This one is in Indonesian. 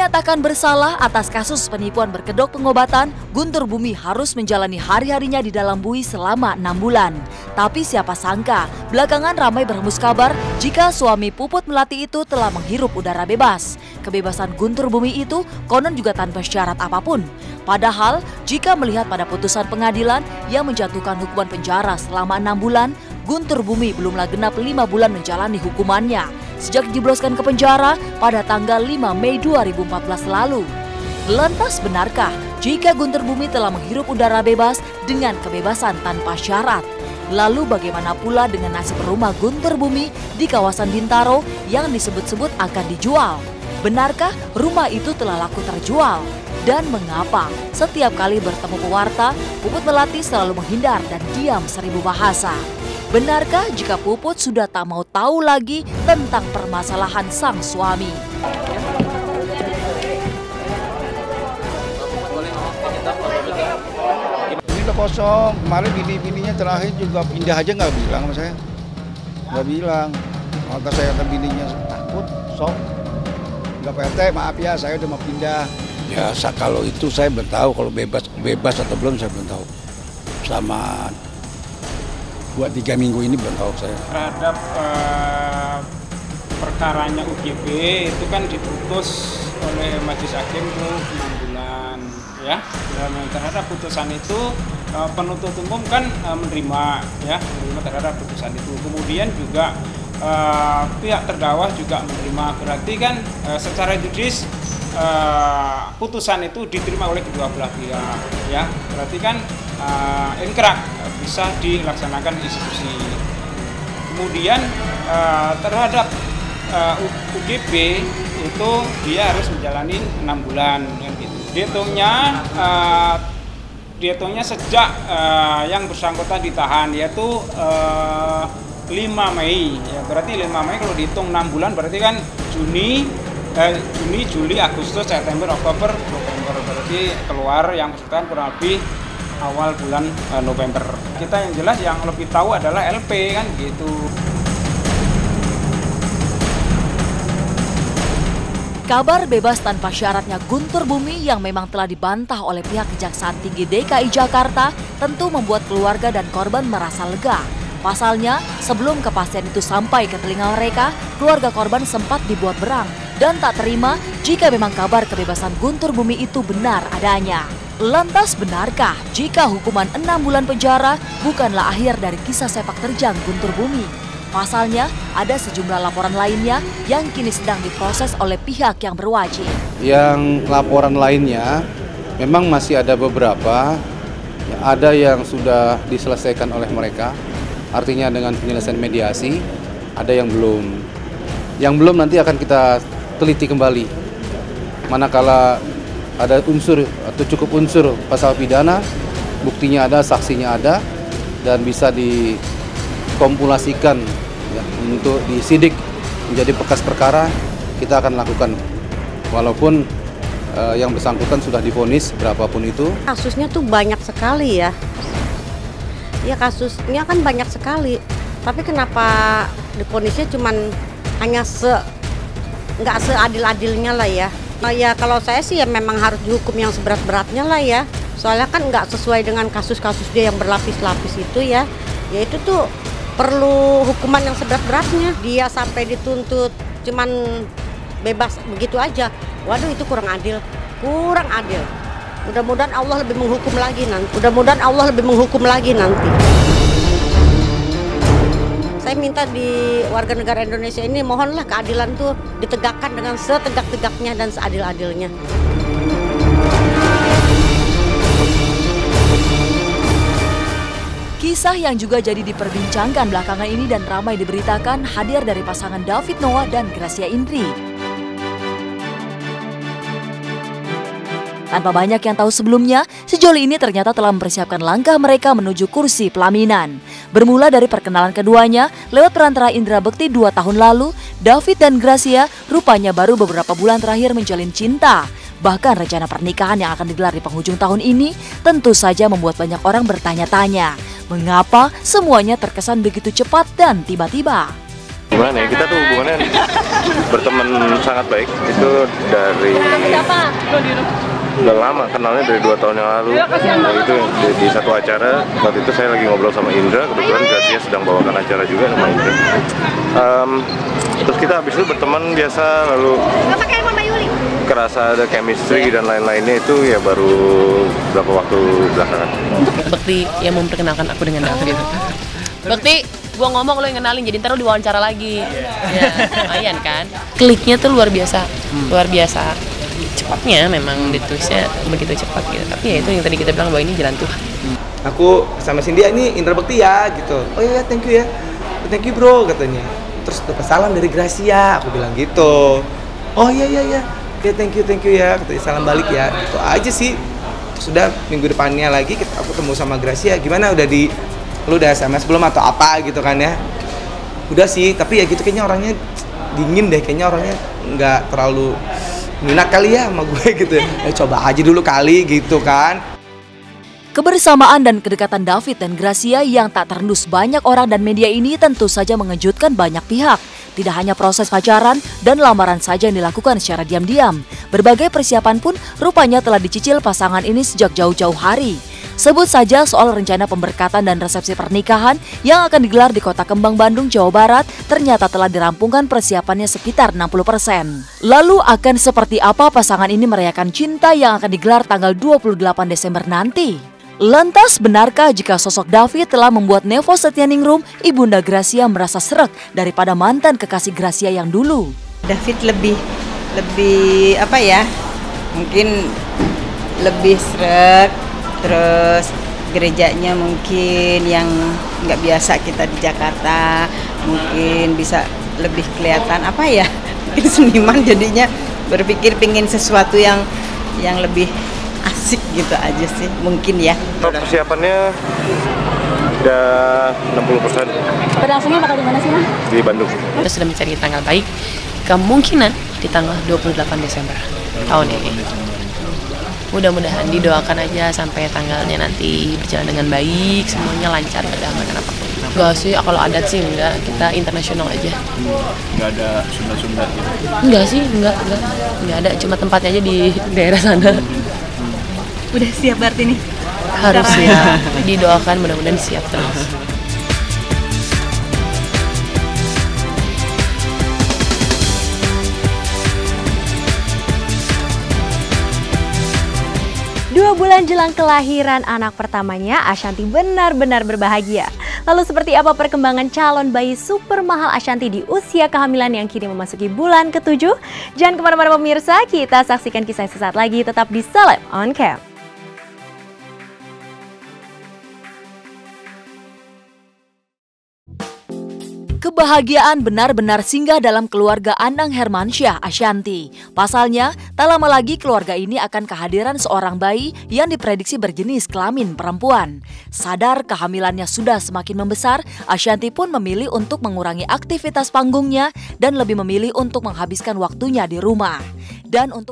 Dinyatakan bersalah atas kasus penipuan berkedok pengobatan, Guntur Bumi harus menjalani hari-harinya di dalam bui selama 6 bulan. Tapi siapa sangka, belakangan ramai berhembus kabar jika suami Puput Melati itu telah menghirup udara bebas. Kebebasan Guntur Bumi itu konon juga tanpa syarat apapun. Padahal, jika melihat pada putusan pengadilan yang menjatuhkan hukuman penjara selama 6 bulan, Guntur Bumi belumlah genap 5 bulan menjalani hukumannya sejak dijebloskan ke penjara pada tanggal 5 Mei 2014 lalu. Lantas benarkah jika Guntur Bumi telah menghirup udara bebas dengan kebebasan tanpa syarat? Lalu bagaimana pula dengan nasib rumah Guntur Bumi di kawasan Bintaro yang disebut-sebut akan dijual? Benarkah rumah itu telah laku terjual? Dan mengapa setiap kali bertemu pewarta, Puput Melati selalu menghindar dan diam 1000 bahasa? Benarkah jika Puput sudah tak mau tahu lagi tentang permasalahan sang suami? Ini udah kosong, kemarin bini-bininya terakhir juga pindah aja nggak bilang sama saya. Nggak bilang, kata saya kata bininya takut, sok. Nggak PT, maaf ya saya udah mau pindah. Ya kalau itu saya belum tahu, kalau bebas atau belum saya belum tahu. Selama 2-3 minggu ini belum tahu saya. Terhadap perkaranya UGB itu kan diputus oleh Majelis Hakim itu 6 bulan, ya. Dan terhadap putusan itu penuntut umum kan menerima terhadap putusan itu. Kemudian juga pihak terdakwa juga menerima. Berarti kan secara judis putusan itu diterima oleh kedua belah pihak, ya. Berarti kan inkrah bisa dilaksanakan eksekusi. Kemudian terhadap UGB itu dia harus menjalani 6 bulan, kan gitu. Dihitungnya sejak yang bersangkutan ditahan, yaitu 5 Mei. Ya, berarti 5 Mei kalau dihitung 6 bulan berarti kan Juni, Juli, Agustus, September, Oktober, November. Berarti keluar yang bersangkutan kurang lebih awal bulan November. Kita yang jelas yang lebih tahu adalah LP, kan gitu. Kabar bebas tanpa syaratnya Guntur Bumi yang memang telah dibantah oleh pihak Kejaksaan Tinggi DKI Jakarta tentu membuat keluarga dan korban merasa lega. Pasalnya, sebelum kepastian itu sampai ke telinga mereka, keluarga korban sempat dibuat berang dan tak terima jika memang kabar kebebasan Guntur Bumi itu benar adanya. Lantas benarkah jika hukuman 6 bulan penjara bukanlah akhir dari kisah sepak terjang Guntur Bumi? Pasalnya, ada sejumlah laporan lainnya yang kini sedang diproses oleh pihak yang berwajib. Yang laporan lainnya memang masih ada beberapa, ada yang sudah diselesaikan oleh mereka, artinya dengan penyelesaian mediasi, ada yang belum. Yang belum nanti akan kita teliti kembali. Manakala ada unsur atau cukup unsur pasal pidana, buktinya ada, saksinya ada, dan bisa dikompulasikan ya, untuk disidik menjadi bekas perkara, kita akan lakukan. Walaupun yang bersangkutan sudah divonis berapapun itu. Kasusnya tuh banyak sekali ya. Ya kasusnya kan banyak sekali. Tapi kenapa divonisnya cuman hanya nggak seadil-adilnya lah ya. Ya kalau saya sih ya memang harus dihukum yang seberat-beratnya lah ya. Soalnya kan nggak sesuai dengan kasus-kasus dia yang berlapis-lapis itu ya. Ya itu tuh perlu hukuman yang seberat-beratnya. Dia sampai dituntut cuman bebas begitu aja. Waduh itu kurang adil. Kurang adil. Mudah-mudahan Allah lebih menghukum lagi nanti. Saya minta di warga negara Indonesia ini mohonlah keadilan tuh ditegakkan dengan setegak-tegaknya dan seadil-adilnya. Kisah yang juga jadi diperbincangkan belakangan ini dan ramai diberitakan hadir dari pasangan David Noah dan Gracia Indri. Tanpa banyak yang tahu sebelumnya, sejauh ini ternyata telah mempersiapkan langkah mereka menuju kursi pelaminan. Bermula dari perkenalan keduanya, lewat perantara Indra Bekti 2 tahun lalu, David dan Gracia rupanya baru beberapa bulan terakhir menjalin cinta. Bahkan rencana pernikahan yang akan digelar di penghujung tahun ini tentu saja membuat banyak orang bertanya-tanya, mengapa semuanya terkesan begitu cepat dan tiba-tiba? Gimana ya, kita tuh hubungannya berteman sangat baik. Itu dari udah lama, kenalnya dari 2 tahun yang lalu. Nah, itu di satu acara, waktu itu saya lagi ngobrol sama Indra, kebetulan Gracia sedang bawakan acara juga sama Indra. Terus kita habis itu berteman biasa, lalu kerasa ada chemistry dan lain-lainnya itu ya baru beberapa waktu belakangan. Bekti yang memperkenalkan aku dengan David. Bekti, gua ngomong lo yang kenalin, jadi ntar lo diwawancara lagi. Ya, lumayan kan. Kliknya tuh luar biasa, luar biasa. Cepatnya memang ditulisnya begitu cepat gitu. Tapi ya itu yang tadi kita bilang bahwa ini jalan Tuhan. Aku sama Cindy, ini Indra Bekti ya gitu. Oh iya, thank you ya. Thank you bro katanya. Terus dapat salam dari Gracia, aku bilang gitu. Oh iya. Ya thank you ya, katanya salam balik ya. Itu aja sih. Terus udah minggu depannya lagi aku ketemu sama Gracia. Gimana lu udah SMS belum atau apa gitu kan ya? Udah sih, tapi ya gitu kayaknya orangnya dingin deh, kayaknya orangnya nggak terlalu minat kali ya sama gue gitu ya. Coba aja dulu kali gitu kan. Kebersamaan dan kedekatan David dan Gracia yang tak terendus banyak orang dan media ini tentu saja mengejutkan banyak pihak. Tidak hanya proses pacaran dan lamaran saja yang dilakukan secara diam-diam. Berbagai persiapan pun rupanya telah dicicil pasangan ini sejak jauh-jauh hari. Sebut saja soal rencana pemberkatan dan resepsi pernikahan yang akan digelar di Kota Kembang, Bandung, Jawa Barat ternyata telah dirampungkan persiapannya sekitar 60%. Lalu akan seperti apa pasangan ini merayakan cinta yang akan digelar tanggal 28 Desember nanti? Lantas benarkah jika sosok David telah membuat Nevo Setianingrum, Ibunda Gracia merasa sreg daripada mantan kekasih Gracia yang dulu? David lebih apa ya? Mungkin lebih sreg. Terus gerejanya mungkin yang nggak biasa kita di Jakarta, mungkin bisa lebih kelihatan apa ya, mungkin seniman jadinya berpikir pingin sesuatu yang lebih asik gitu aja sih mungkin ya. Persiapannya udah 60%. Berlangsungnya bakal di mana sih, Mas? Di Bandung. Kita sudah mencari tanggal baik, kemungkinan di tanggal 28 Desember tahun ini. Mudah-mudahan didoakan aja sampai tanggalnya nanti berjalan dengan baik, semuanya lancar, gak ada hambatan apapun. Enggak sih, kalau adat sih enggak, kita internasional aja. Enggak ada Sunda-Sunda gitu? Enggak sih, enggak ada, cuma tempatnya aja di daerah sana. Udah siap berarti nih? Harus siap, didoakan mudah-mudahan siap terus. Dua bulan jelang kelahiran anak pertamanya, Ashanty benar-benar berbahagia. Lalu seperti apa perkembangan calon bayi super mahal Ashanty di usia kehamilan yang kini memasuki bulan ke-7? Jangan kemana-mana pemirsa, kita saksikan kisah sesaat lagi tetap di Celeb On Cam. Kebahagiaan benar-benar singgah dalam keluarga Anang Hermansyah Ashanty. Pasalnya, tak lama lagi keluarga ini akan kehadiran seorang bayi yang diprediksi berjenis kelamin perempuan. Sadar kehamilannya sudah semakin membesar, Ashanty pun memilih untuk mengurangi aktivitas panggungnya dan lebih memilih untuk menghabiskan waktunya di rumah. Dan untuk